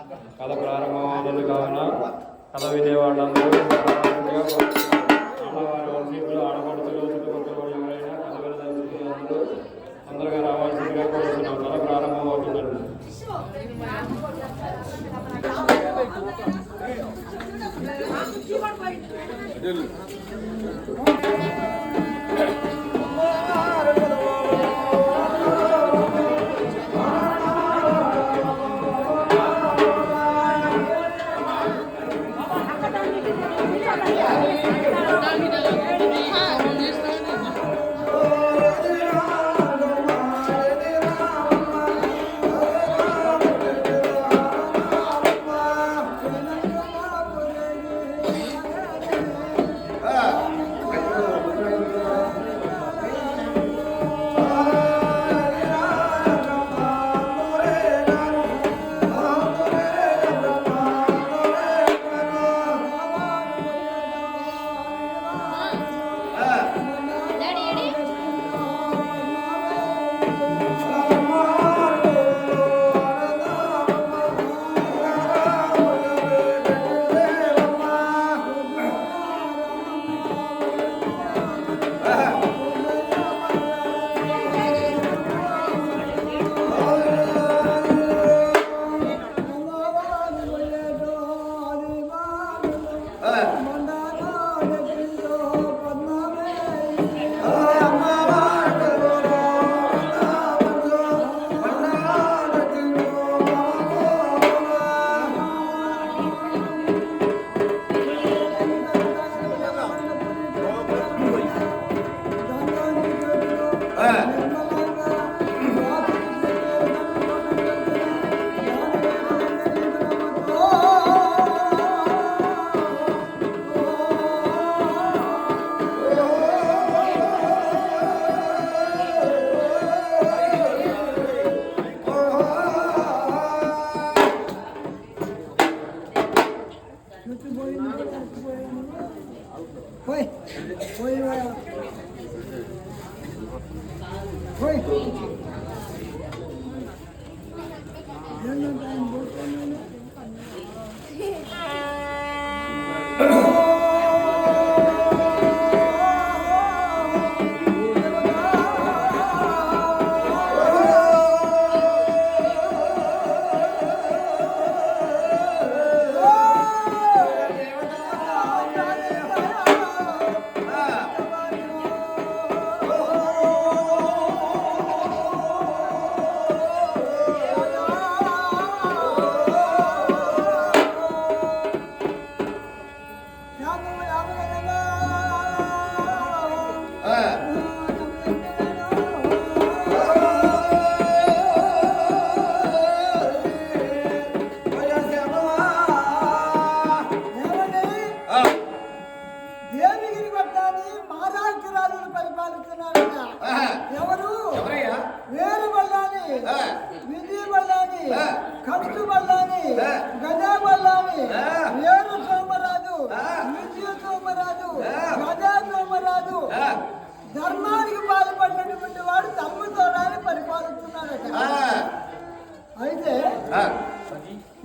కథ ప్రారంభమవుతుంది కావున కథ వినేవాళ్ళందరూ ఆడవారి వంశీకులు ఆడపడుతులు చుట్టుపక్కల ఎవరైనా కథ వినదలుచుకున్న తొందరగా రావాల్సిందిగా కోరుతున్నాం. కథ ప్రారంభమవుతుందండి. ధర్మానికి బాధపడినటువంటి వాడు తమ్ముతోడాన్ని పరిపాలిస్తున్నాడట. అయితే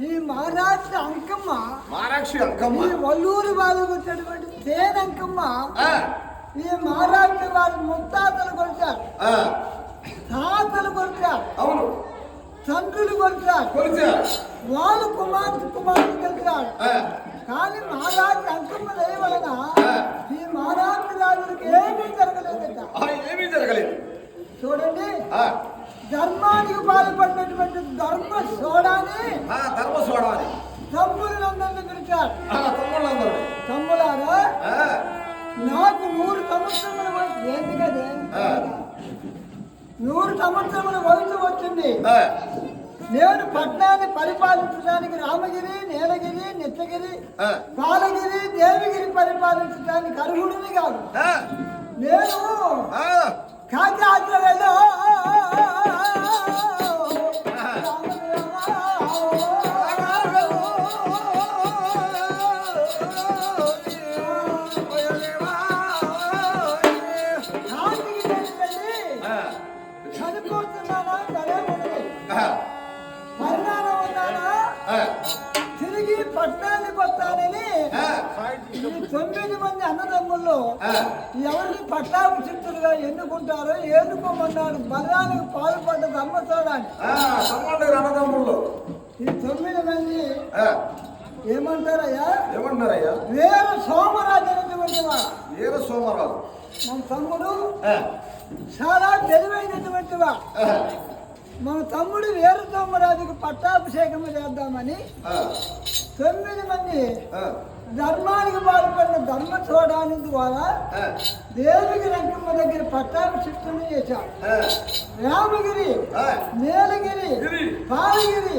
ఈ మహారాష్ట్ర అంకమ్మ ఈ వల్లూరు వాళ్ళు వచ్చేటువంటి తేనంకమ్మ ఈ మహారాష్ట్ర వారి ముత్తాతలు కొలిచారు, తాతలు కొలిచారు, తండ్రులు కొలిచారు, వాళ్ళు కుమార్తె కలిగారు. కానీ మహారాజు అంకమ్మ దయ వలన ఈ మహారాజు రాజులకు ఏమీ జరగలేదు. చూడండి, ధర్మానికి బాధపడినటువంటి ధర్మ సోడాని తమ్ములందరినీ పిలిచారు. తమ్ములారా, నాకు 100 సంవత్సరముల వయసు ఏంటి కదే, 100 సంవత్సరముల వయసు వచ్చింది. నేను పట్నాన్ని పరిపాలించడానికి రామగిరి, నీలగిరి, నిత్యగిరి, బాలగిరి, దేవగిరి పరిపాలించడానికి అర్హుడిని కాదు. నేను కాచాచలలో చనిపోతున్నానా, సరే పరిణామం ఉన్నానా, పట్టణానికి వస్తానని ఈ 9 మంది అన్నదమ్ముల్లో ఎవరిని పట్టాభిషిక్తులుగా ఎన్నుకుంటారో ఎన్నుకోమన్నాడు. బలానికి పాల్పడ్డ ధర్మస్థానాన్ని అన్నదమ్ముల్లో ఈ 9 మంది ఏమంటారయ్యా? ఏమంటారయ్యా? వీర సోమరాజు అనేటువంటి వాడు. వీర సోమరాజు మన తమ్ముడు చాలా తెలివైనటువంటి వాడు. మన తమ్ముడు వీర సోమరాజుకు పట్టాభిషేకం చేద్దామని 9 మంది ధర్మానికి పాల్పడిన ధర్మ చూడాని ద్వారా దేవికి రంగమ్మ దగ్గర పట్టాభిషిక్తుని చేశాడు. రామగిరి, నీలగిరి, పాలగిరి,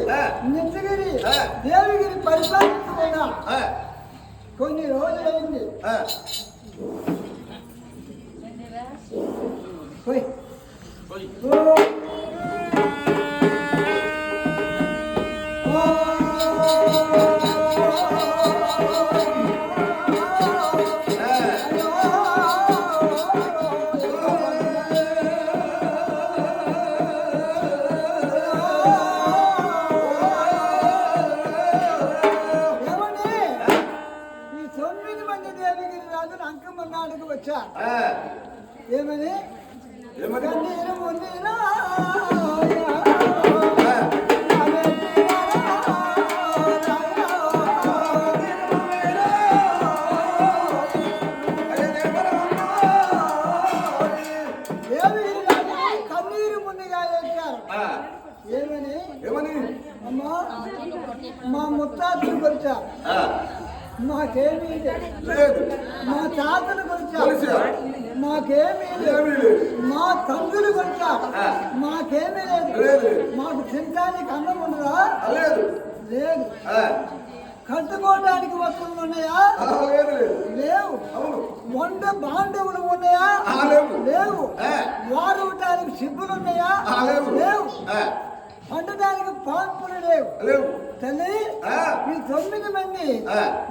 నిత్యగిరి, దేవిగిరి పరిపాలించుకున్నా కొన్ని రోజులైంది. ఏమని కన్నీరు ముందుగా వచ్చారు. ఏమని అమ్మా మా ముత్తాతలు కొలిచారు, మాకేమీ లేదు. మా తాతలు కొలిచారు, మాకేమీ లేదు. మా తండ్రులు కొలిచారు, మాకేమీ లేదు. మాకు తినడానికి అన్నం ఉండదా? లేదు. కట్టుకోవడానికి వస్తువులు ఉన్నాయా? లేవు. వంట బాండవులు ఉన్నాయా? లేవు. వాడటానికి సిబ్బులు ఉన్నాయా? లేవు. వండటానికి పాన్పులు లేవు. తల్లి ఈ 9 మంది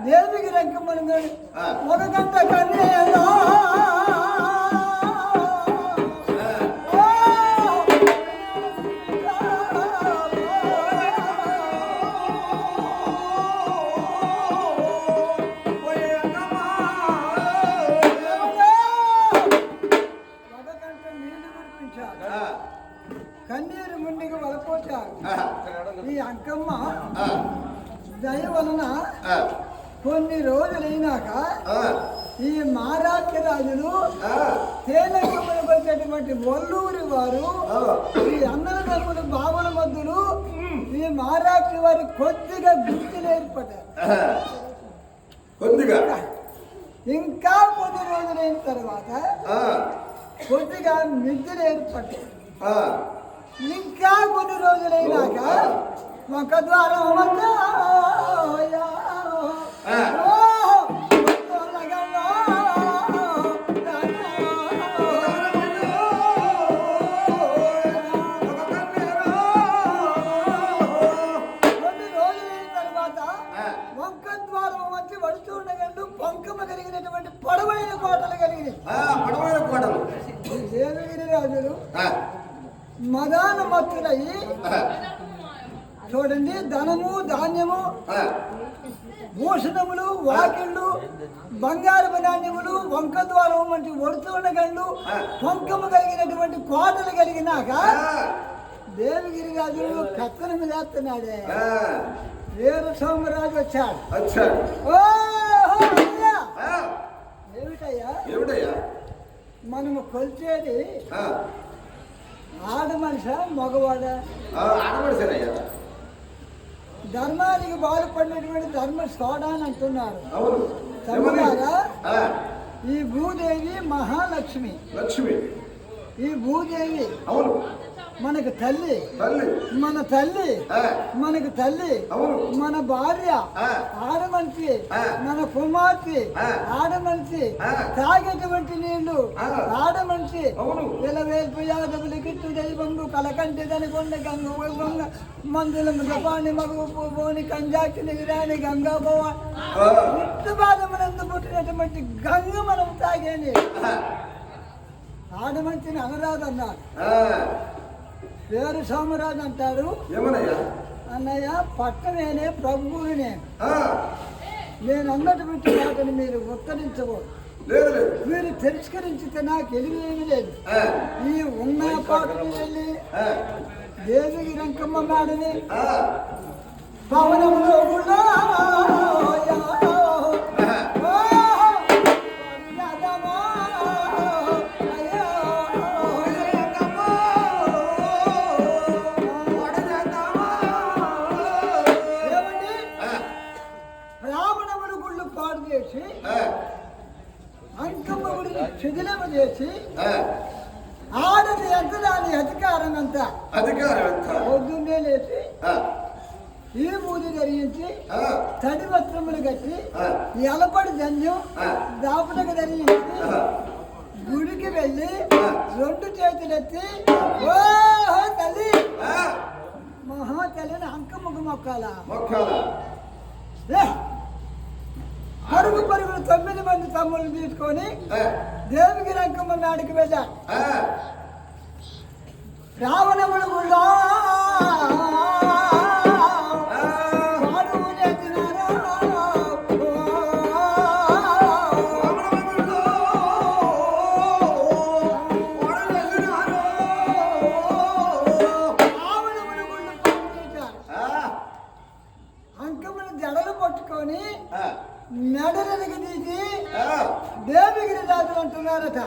దేవికి రంగమ్మని ఒక గంట కన్నేలా కన్నీరు ముందుకు వలపోచారు. ఈ అంకమ్మ దయ వలన కొన్ని రోజులైనాక ఈ మహారాష్ట్ర రాజులు తేనెమ్మలు వచ్చేటువంటి ఒల్లూరి వారు ఈ అన్నదమ్ములు బాబుల మధ్యలు ఈ మహారాష్ట్ర వారు కొద్దిగా గుర్తులు ఏర్పడ్డారు. ఇంకా కొన్ని రోజులైన తర్వాత కొద్దిగా మిద్దెలు ఏర్పడ్డాయి. ఇంకా కొన్ని రోజులైనాక ఒక ద్వారం కలిగినటువంటి పొడవైన కోటలు కలిగినాయి. దేవగిరి రాజులు మదాన మత్తులయ్యి చూడండి, ధనము ధాన్యము భూషణములు వాకిళ్ళు బంగారపు నాణ్యములు వంక ద్వారం వంటి ఒడుతున్న గండ్లు పొంకము కలిగినటువంటి కోటలు కలిగినాక దేవగిరి రాజులు కత్తన మీద వేస్తున్నాడే వీర సోమరాజు వచ్చాడు. ఏమిటయ్యా మనము కొలిచేది ఆడ మనిషా మగవాడా? ధర్మానికి బాధపడినటువంటి ధర్మ సోడా అని అంటున్నారు. ఈ భూదేవి మహాలక్ష్మి. ఈ భూదేవి మనకు తల్లి, మన తల్లి, మనకు తల్లి, మన భార్య ఆడమనిషి, మన కుమార్తె ఆడమనిషి, తాగేటువంటి నీళ్లు ఆడమనిషి, ఇలా వేల్పు యాదవులు గిట్టు దైవంగు కలకంటి దనికొండ గంగ గంగ మందుల ముఖపాని మగు పోని కంజాకి నిగిరాని గంగా పోవా ఇట్టు బాధమునందు పుట్టినటువంటి గంగ మనం తాగేది. ఆడమనిషిని అనరాదన్నారు. వీర సోమరాజు అంటాడు అన్నయ్య పట్టమేనే ప్రభువుని నేను అన్నటువంటి మాటను మీరు ఉత్తరించకూడదు. మీరు తిరస్కరించితే నాకు ఎలివేమీ లేదు. ఈ ఉన్న పాటని వెళ్ళి దేవికి రంకమ్మ మేడని పవనంలో కూడా రావణముడు గుళ్ళు పాడు చేసి అంకమ్మ గుడిని శిథిలము చేసి ఆడది ఎంత దాని అధికారం అంతా పొద్దున్నే లేచి ఈ పూజ ధరించి తడి వస్త్రములు కట్టి ఎలపడి జన్యం దాపునకు ధరించి గుడికి వెళ్ళి 2 చేతులెత్తి ఓ తల్లి మహా తల్లిని అంకమ్మకు మొక్కాలా. పరుగు 9 మంది తమ్ముళ్ళు తీసుకొని దేవికి రంకమ్మ నాడికి వెళ్ళా. రావణముడు గుళ్ళో అంకమ్మను జడలు పట్టుకొని మెడలకి తీసి దేవిగిరి రాజులు అంటున్నారట.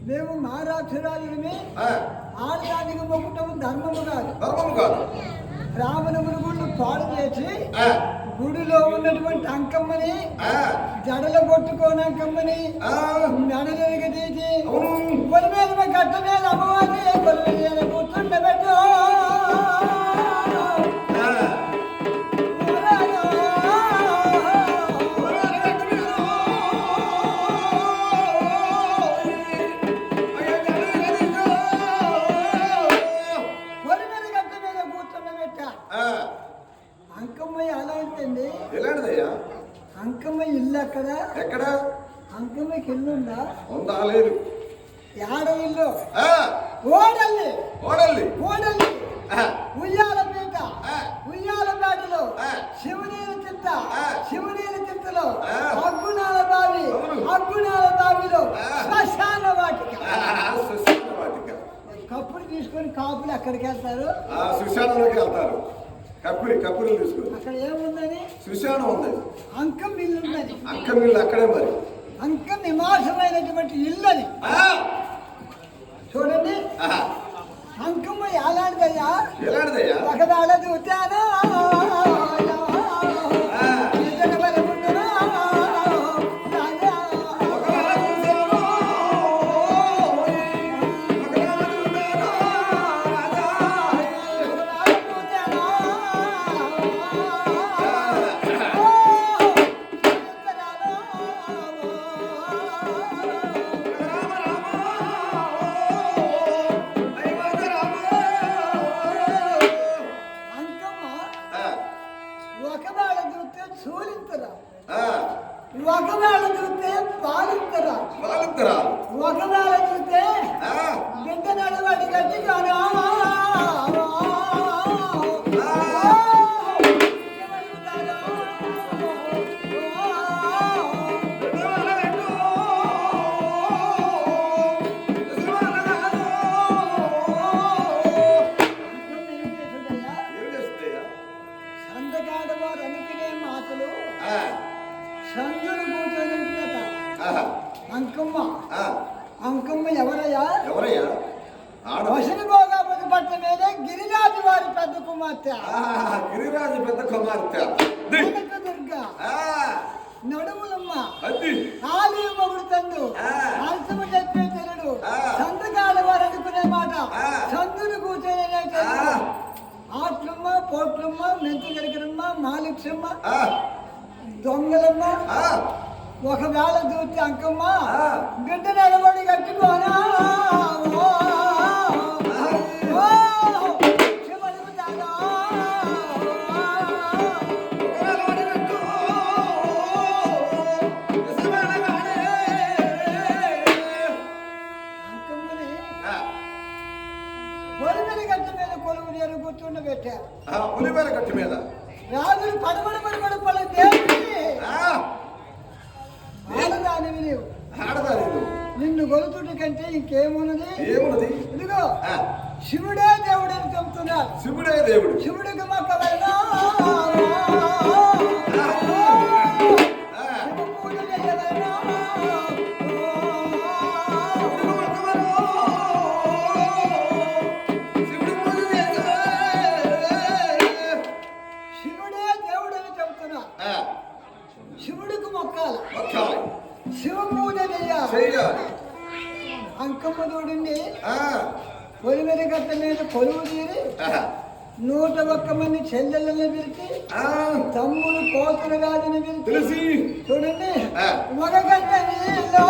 మేము మహారాక్షరాజులమే ఆడదానికి మొక్కటం ధర్మము కాదు. రావణముని గుళ్ళు పాడు చేసి గుడిలో ఉన్నటువంటి అంకమ్మని జడలు కొట్టుకోని అంకమ్మని మెడలకి తీసి పొలి మీద గట్ట మీద అమ్మవారిని పొలి మీద కూర్చుండబెట్టు. అంకమ్మ ఎలాంటిదండి? అంకమ్మ ఇల్లు ఎక్కడ? అంకమ్మకి ఇల్లు ఉందా? లేదు. యాడ ఇల్లు? ఓడల్లి ఉయ్యాలపేట. ఉయ్యాలపేటలో శివనీల తిత్తలో అగ్గునాల బావిలో శ్మశాన వాటిక. కప్పులు తీసుకొని కాపులు అక్కడికి వెళ్తారు, శ్మశానంలోకి వెళ్తారు. కప్పులు తీసుకుని అక్కడ ఏముందని శ్మశానం ఉంది. అంకం ఇల్లు ఉన్నది. అంకం ఇల్లు అక్కడే మరి. అంకం నివాసమైనటువంటి ఇల్లు అది. చూడండి అంకమ్మ ఎలాంటిదయ్యా? ఒకవేళ చూచాను ఒకవేళ చూస్తే పాలించరా, ఒకవేళ చూస్తే బిడ్డ నడవడి గట్టిగానా సందగాడవారు అనుకునే మాటలు సందులు కూర్చొని అంకమ్మ ఎవరయ్యా? వసని భోగాపతి పట్ల మీదే గిరిరాజు వారి పెద్ద కుమార్ కుమార్తె గిరిరాజు పెద్ద కుమార్తె కనకదుర్గ నడుములమ్మ అది ఆలి మొగుడు తండు అలసమ చెప్పే తెలుడు సంతకాల వారు అనుకునే మాట చందును కూర్చొని ఆట్లమ్మ పోట్లమ్మ మెంతు గరికరమ్మ మాలిక్షమ్మ దొంగలమ్మ ఒకవేళ చూస్తే అంకమ్మ బిడ్డ నిలబడి కట్టుకోనా పెట్టారు పులిమేర కట్టు మీద రాజులు పడబడి పడ దేవుడిని ఆడదానివి నీవు ఆడదాని నిన్ను గొలుతుడి కంటే ఇంకేమున్నది ఏమున్నది ఇదిగో శివుడే దేవుడు అని చెబుతున్నాడు శివుడే దేవుడు శివుడికి మొక్కవైనా శివ పూజ చేయవైనా శివుడికి మొక్కాలి శివ పూజ చేయాలి అంకమ్మ చూడండి పొలిమెరి గట్ట మీద కొలువు తీరి 101 మంది చెల్లెళ్ళని పిలిచి తమ్ముడు కోతులు రాజుని పిలిచి చూడండి మగ గట్ట నీలో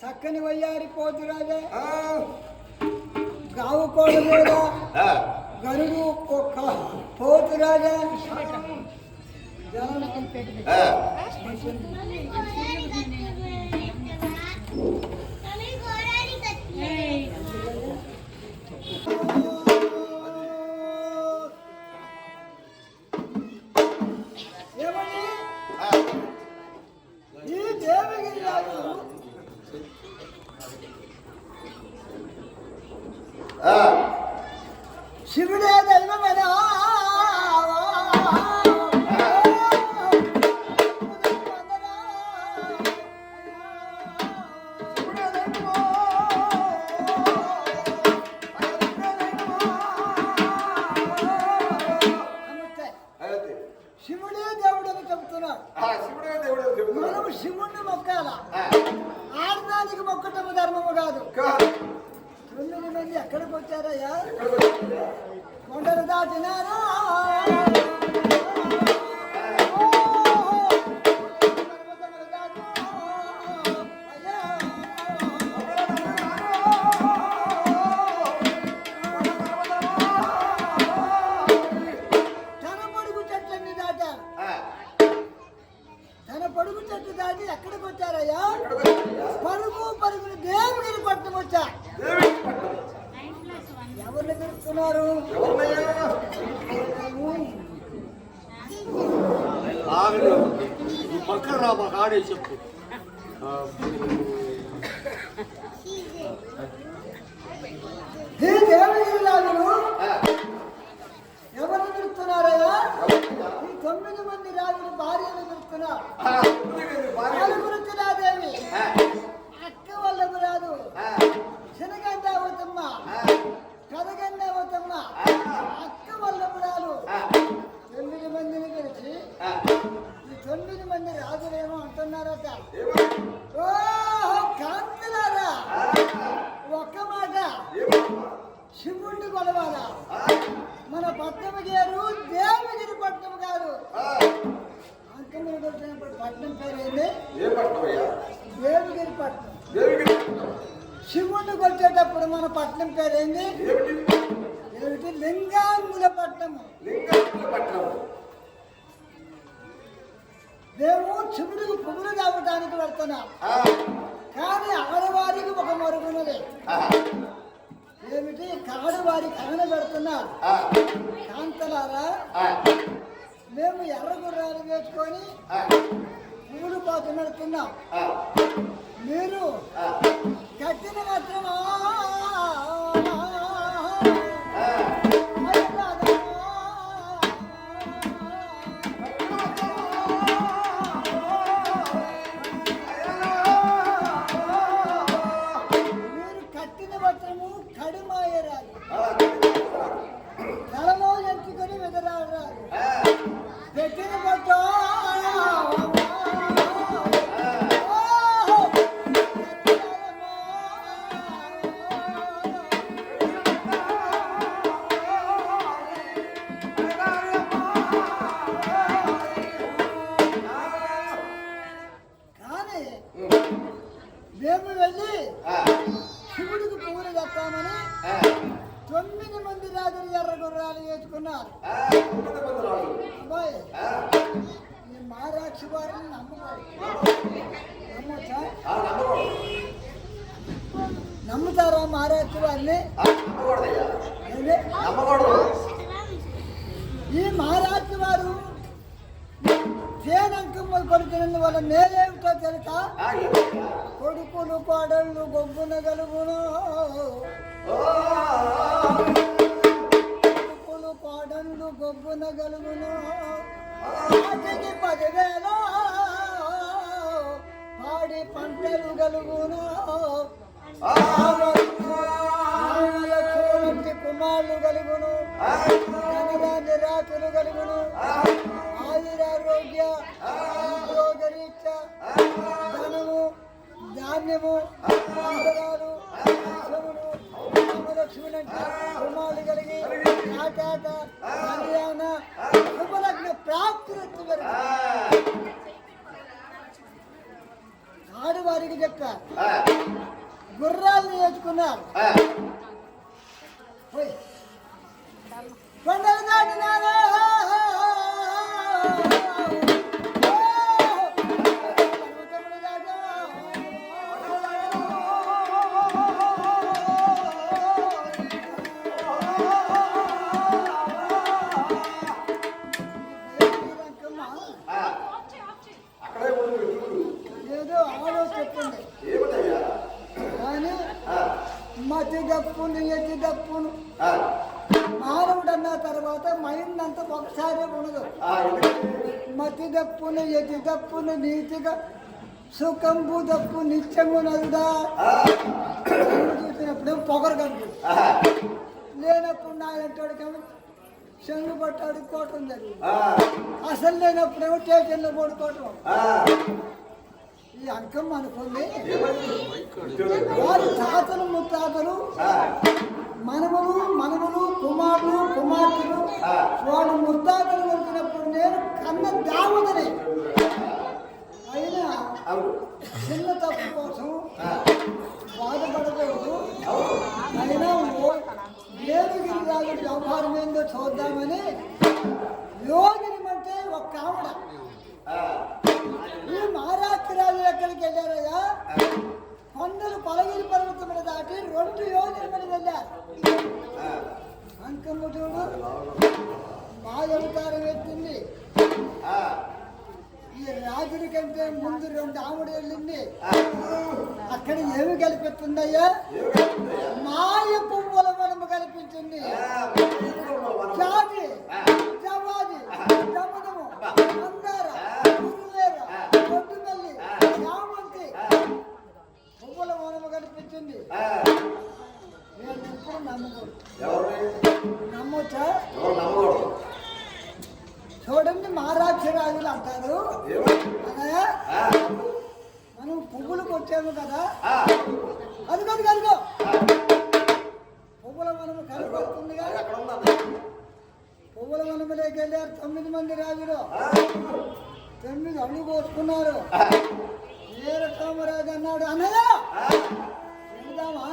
చక్కని వయ్యారి పోతురాజా గావు కోడ మీద గరుడు పోతురాజా ఏమని ఈ దేవగిరి రాజు శివుడే దైవమనా శివుడే దేవుడు అని చెబుతున్నాడు మనం శివుణ్ణి మొక్కాల ఆడదానికి మొక్కటము ధర్మము కాదు 9 మంది ఎక్కడికి వచ్చారయ్యా కొండలు దాటినారా తన పొడుగు చెట్టు దాటి ఎక్కడికి వచ్చారయ్యా పరుగులు దేవుడిని పట్టణం వచ్చా ఎవరిని పిలుస్తున్నారు ఆడే చెప్పు దేవుడి రాజులు ఎవరిని పిలుస్తున్నారయ్యా ఈ 9 మంది రాజులు భార్యను పిలుస్తున్నారు గురుచులాదేవి అక్క వల్లము రాదు శనగండావతమ్మ కదగండావతమ్మ అక్క వల్లము రాదు 9 మందిని పిలిచి ఈ 9 మంది రాజులేమో అంటున్నారట ఓహో కాంతులారా ఒక్క మాట శివుణ్ణి కొలవాలా మన పట్టణం గారు దేవగిరి పట్టణం గారు అంకమ్మని కొట్టినప్పుడు పట్టణం పేరు ఏంది దేవగిరి పట్టణం శివుణ్ణి కొట్టేటప్పుడు మన పట్టణం పేరు ఏంది ఏమిటి లింగాంగుల పట్టణము మేము శివుడికి పువ్వులు తాగడానికి వెళ్తున్నాం కానీ ఆడవారికి ఒక మరుగున్నది ఏమిటి కాడవారి కగన పెడుతున్నారు కాంతలారా మేము ఎర్ర గుర్రాలు వేసుకొని ఊరు పాత పెడుతున్నాం మీరు కట్టిన మాత్రమా మీరు కట్టిన మాత్రము కడుమాయరాదు, కళలో ఎంచుకొని వెదరాడు పెట్టిన పట్టు కానీ మేము వెళ్ళి శివుడికి పువ్వులు కట్టామని 9 మంది రాజులు ఎర్ర గుర్రాలు వేసుకున్నారు. అబ్బాయి ఈ మహారాక్షి వారిని నమ్ముతారా? మహారాక్షి వారిని ఈ మహారాష్ట్ర వారు తేనంకం కొడుతున్నందు వల్ల నేనేమిటో తెలుసా? కొడుకులు కోడళ్ళు గొబ్బున గలుగును, కొడుకులు కోడళ్ళు గొబ్బున గలుగును, 10,000 పాడి పంటలు గలుగును, కుమారులు కలుగును, ధనధాన్య రాతులు కలుగును, ఆయురారోగ్య ఉద్యోగరీత్య ధనము ధాన్యము అంతరాలు శివుడు రామలక్ష్మణి అంటే కుమారులు కలిగి ఆటాట కళ్యాణ శుభలగ్న ప్రాప్తి ఆడవారికి చెప్పారు. గుర్రాలను వేసుకున్నారు. కొండలు దాటినారా ఏదో ఆలోచించండి కానీ మతి దప్పును ఎత్తి దప్పును మానవుడు అన్న తర్వాత మైండ్ అంతా ఒకసారి ఉండదు. మతి దప్పును ఎత్తి దప్పును నీతిగా సుఖంబు దప్పు నిత్యము నలుదా చూసినప్పుడు పొగరు కనుక లేనప్పుడు నా ఎంటాడు చెంగు పట్టాడు కోటం జరిగింది. అసలు లేనప్పుడేమో స్టేషన్లో పడుకోవటం. ఈ అంకం అనుకోండి వారి తాతలు ముత్తాతలు మనములు కుమారులు కుమార్తెలు వాడు ముత్తాతలు వెళ్తున్నప్పుడు నేను కన్న దావదని అయినా చిన్న తప్పు కోసం బాధపడకూడదు. అయినా ఏడుగిరి రాజు వ్యవహారం ఏందో చూద్దామని యోగిని అంటే ఒక ఆవిడ ఈ మహారాష్ట్ర రాజు ఎక్కడికి వెళ్ళారయ్యా? కొండలు పలగిరి పర్వతం మీద దాటి 2 యోజన మీద వెళ్ళారు. అంకమ్మ చూడు మా అవతారం ఎత్తింది. ఈ రాజుడి కంటే ముందు 2 ఆవిడ వెళ్ళింది. అక్కడ ఏమి కల్పిస్తుందయ్యా? మాయ పువ్వుల వనము కల్పించింది. జాతి జవాది దమదము మందార గురువేర పొద్దుమెల్లి చామంతి పువ్వుల వనము కల్పించింది. నేను ఎప్పుడు నమ్మొచ్చా? చూడండి మహారాష్ట్ర రాజులు అంటారు అదే మనం పువ్వులకు వచ్చాము కదా, అదిగో పువ్వుల వనము కనపడుతుంది కదా. పువ్వుల వనములోకి వెళ్ళారు 9 మంది రాజులు. 9 అడుగు కోసుకున్నారు. వీర కామరాజు అన్నాడు, అన్నయ్య వెళ్దామా?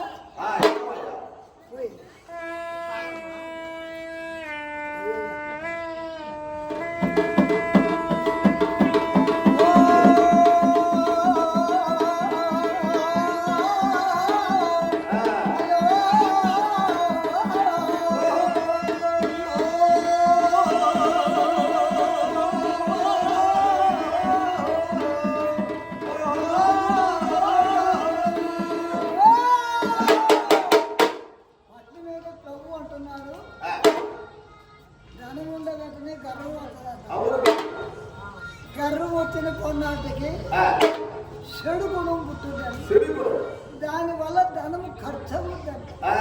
ధనము ఖర్చు అవుతుందంట. ఆ,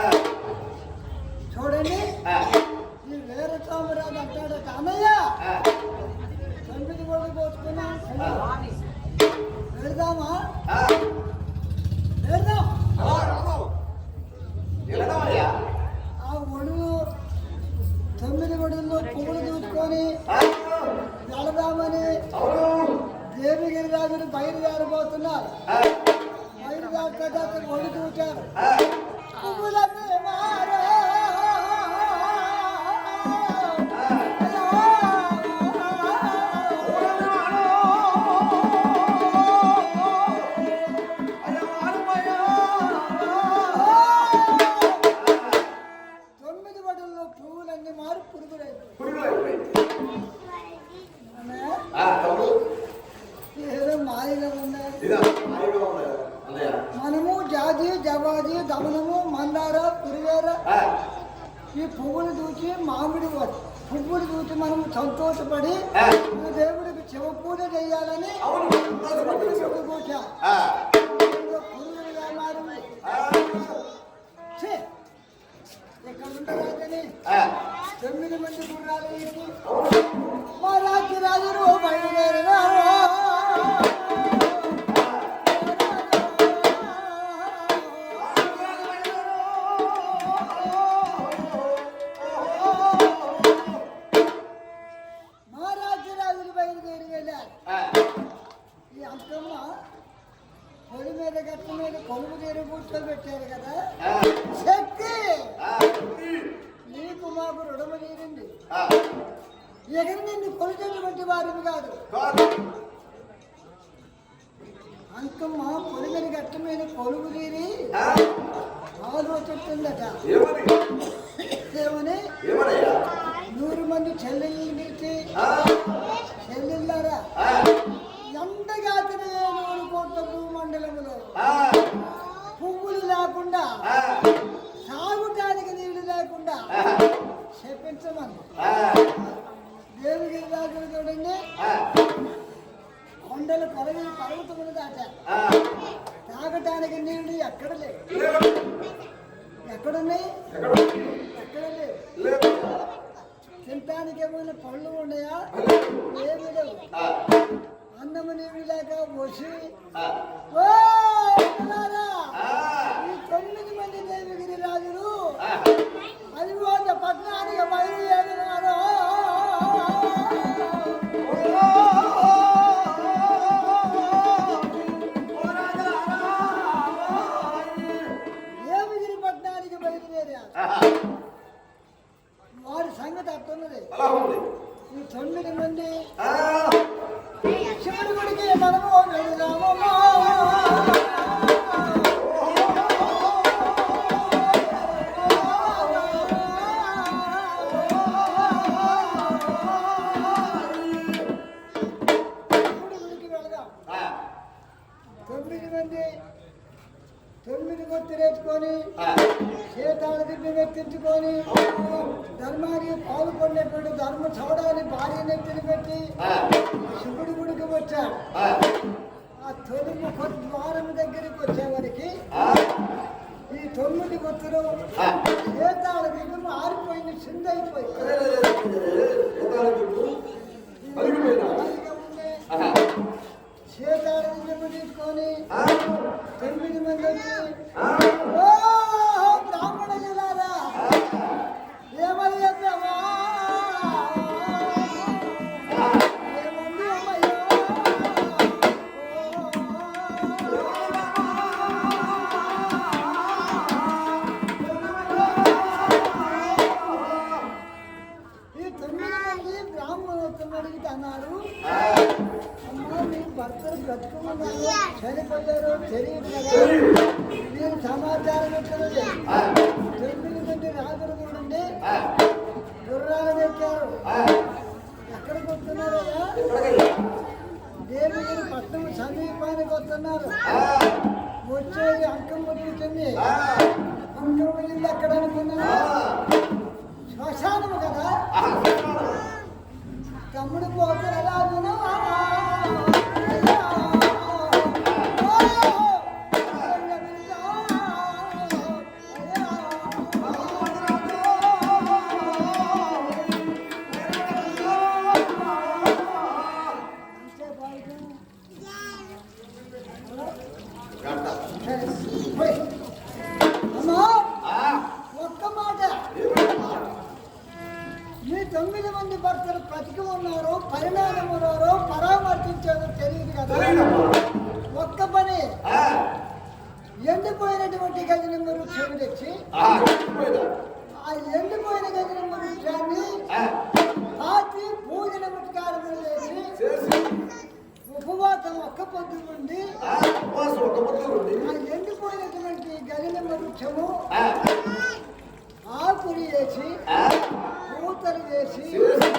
చూడండి ఆ, ఈ వేరే సామరాజు అంటాడట, అన్నయ్య ఆ. 9 గోడలు పోసుకున్నా వెళ్దామా? ఆ. వెళ్దాం. ఆ, రాము. వెళదామయ్యా. ఆ ఒడుగు 9 గొడుగుల్లో పువ్వులు చూసుకొని ఆ, వెళదామని అవును. దేవిగిరి రాజులు బయలుదేరబోతున్నారు. ఆ, బయలుదేరత ఒడి చూచారు. ఆ. పువ్వులన్నీ మారే. పువ్వులన్నీ మారి పురుగులైపోయి ఏదో మాయగా ఉన్నాయి. మనము జాజి జవాజి దమనము మందార పురివేర ఈ పువ్వులు చూసి మామిడి పువ్వులు చూసి మనము సంతోషపడి దేవుడికి శివ పూజ చేయాలని కూర్చా పురుగులుగా మారింది. ఎక్కడ ఉంటారని 9 మంది గుర్రాలు ఎక్కి మా రాజులు బయలుదేరినారు. మా రాజులు బయలుదేరి వెళ్ళారు. ఈ అంకమ్మ పొడి మీద గట్ట మీద కొలువు తీరు కూర్చోబెట్టారు కదా. శక్తి నీకు మాకు రుణము తీరింది. ఎగరి నిన్ను కొలిచేటువంటి వారిని కాదు. అంకమ్మ పొడి మీద గట్ట మీద కొలువు తీరి ఆలోచిస్తుందట. ఏమని 100 మంది చెల్లెల్ని పిలిచి, చెల్లెళ్ళారా ఎండగాతిన 7 కోట్ల భూమండలములో పువ్వులు లేకుండా సాగుటానికి నీళ్లు లేకుండా చెప్పించమని దేవిగిరి రాజులు చూడండి కొండలు పర్వతములు దాటారు. తాగటానికి నీళ్లు ఎక్కడ లేవు. ఎక్కడున్నాయి? ఎక్కడ లేవు. తినటానికి ఏమైనా పళ్ళు ఉన్నాయా? ఏమి లేవు. అన్నము నీళ్ళు లేక వచ్చి ఈ 9 మంది దేవిగిరి రాజులు అది పట్టణానికి బయలుదేరినారు. దేవిగిరి పట్టణానికి బయలుదేరారు. వారి సంగతి అట్టున్నది. ఈ 9 మంది శివుడి గుడికి మనము వెళదామమ్మా. శివుడి గుడికి వెళదాం. 9 మంది 9 గొత్తులేసుకొని సీతాల దిబ్బి ఎత్తించుకొని ధర్మానికి పాల్గొనేటువంటి ధర్మ చౌడాన్ని భార్య నెత్తిని పెట్టి శివుడి గుడికి వచ్చాడు. ఆ తొలి ముఖ ద్వారం దగ్గరికి వచ్చేవారికి ఈ 9 గొత్తులు సీతాల దిబ్బి ఆరిపోయింది, చిందైపోయింది. సీతాల దిబ్బి తీసుకొని 9 మంది వచ్చి బ్రాహ్మణ జిల్లారా ఏమని చెప్పావా? ఏమంది అమ్మయ్యో? ఈ 9 మంది బ్రాహ్మణోత్తముడు అడిగితే అన్నారు, అమ్మా మీ భర్తలు బ్రతుకున్నారు, చనిపోయారు తెలియదు కదా. నేను సమాచారం ఇస్తున్నది 9 మంది రాజులు చూడండి గుర్రాలు ఎక్కారు. ఎక్కడికి వస్తున్నారు? దేవిగిరి పట్టణం సమీపానికి వస్తున్నారు. వచ్చేది అంకమ్మ కూర్చుంది. అంకమ్మ ఇల్లు ఎక్కడ అనుకున్నాను? శ్మశానము కదా. తమ్ముడు పోతే రాజును అమ్మా ఆ, ఒక్క మాట ఏమిటమ్మా? మీ 9 మంది భర్తలు బ్రతికి ఉన్నారో పరిణామం ఉన్నారో పరామర్శించారో తెలియదు కదా. తెలియదమ్మా. ఒక్క పని ఆ, ఎండిపోయినటువంటి గజనిమ్మ వృక్షం తెచ్చి ఆ, చెప్పిపోయిందా? ఆ ఎండిపోయిన గజనిమ్మ వృక్షాన్ని ఆ, పాతి పూజ నమస్కారములు చేసి చేసి ఉపవాసం ఒక్క పొద్దు నుండి ఆ, ఉపవాసం ఒక పొద్దు ఉండి ఆ ఎండిపోయినటువంటి గజనిమ్మ వృక్షము ఆ, ఆకులు వేసి ఆ, పూతలు వేసి చేసి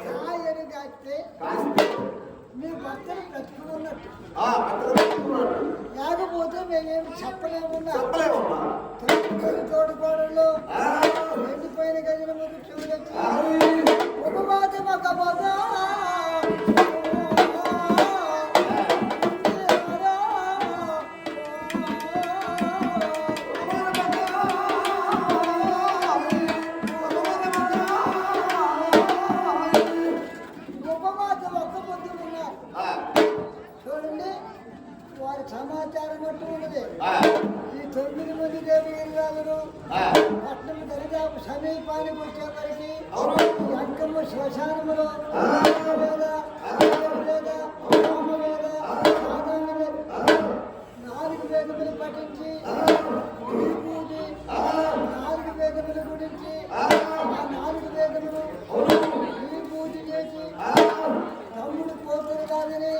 కాయలు కాస్తే కాస్తే మీ భర్తలు బ్రతుకున్నట్టు. ఆ, పెద్దలు పెట్టుకున్నాడు. లేకపోతే మేమేమి చెప్పలేమున్నా చెప్పలేమమ్మా. తోడుకోడలు ఆ, ఎండిపోయిన గదిన ముందు చూడొచ్చు ఆ, ఉపవాసం ఒక పొద ఉపవాసం ఒక్క పొద్దు ఉన్నారు. ఆ, చూడండి వారి సమాచారం అంటూ ఉన్నది. ఆ, ఈ 9 మంది దేవగిరిరాజులు ఆ, పట్నం దరిదాపు సమీపానికి వచ్చేవరకు అవును. ఈ అంకమ్మ శ్మశానములో ఆ. వేద, వేద, రామవేద, సాధారణ 4 వేదములు పఠించి విభూతి 4 వేదముల గురించి ఆ 4 వేదములు విభూతి చేసి తమ్ముడు పోతులు కాదని